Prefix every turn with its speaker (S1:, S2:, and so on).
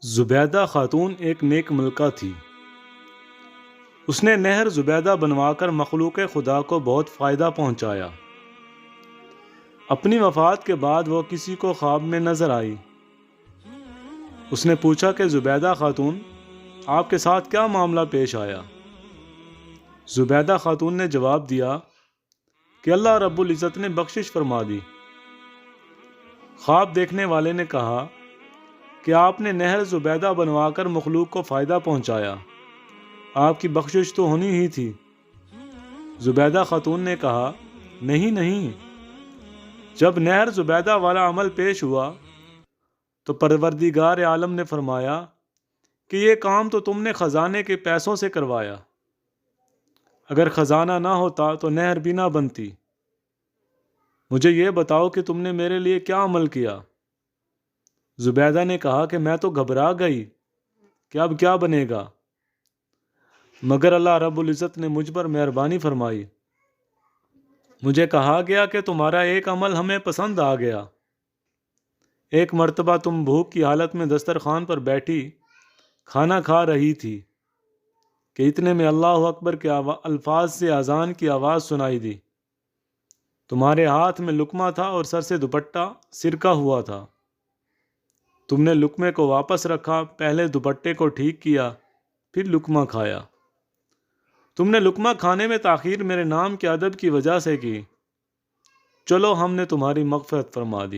S1: زبیدہ خاتون ایک نیک ملکہ تھی۔ اس نے نہر زبیدہ بنوا کر مخلوق خدا کو بہت فائدہ پہنچایا۔ اپنی وفات کے بعد وہ کسی کو خواب میں نظر آئی۔ اس نے پوچھا کہ زبیدہ خاتون، آپ کے ساتھ کیا معاملہ پیش آیا؟ زبیدہ خاتون نے جواب دیا کہ اللہ رب العزت نے بخشش فرما دی۔ خواب دیکھنے والے نے کہا کہ آپ نے نہر زبیدہ بنوا کر مخلوق کو فائدہ پہنچایا، آپ کی بخشش تو ہونی ہی تھی۔ زبیدہ خاتون نے کہا، نہیں، جب نہر زبیدہ والا عمل پیش ہوا تو پروردگار عالم نے فرمایا کہ یہ کام تو تم نے خزانے کے پیسوں سے کروایا، اگر خزانہ نہ ہوتا تو نہر بھی نہ بنتی۔ مجھے یہ بتاؤ کہ تم نے میرے لیے کیا عمل کیا؟ زبیدہ نے کہا کہ میں تو گھبرا گئی کہ اب کیا بنے گا، مگر اللہ رب العزت نے مجھ پر مہربانی فرمائی۔ مجھے کہا گیا کہ تمہارا ایک عمل ہمیں پسند آ گیا۔ ایک مرتبہ تم بھوک کی حالت میں دسترخوان پر بیٹھی کھانا کھا رہی تھی کہ اتنے میں اللہ اکبر کے الفاظ سے اذان کی آواز سنائی دی۔ تمہارے ہاتھ میں لقمہ تھا اور سر سے دوپٹہ سرکا ہوا تھا۔ تم نے لقمے کو واپس رکھا، پہلے دوپٹے کو ٹھیک کیا، پھر لقمہ کھایا۔ تم نے لقمہ کھانے میں تاخیر میرے نام کے ادب کی وجہ سے کی، چلو ہم نے تمہاری مغفرت فرما دی۔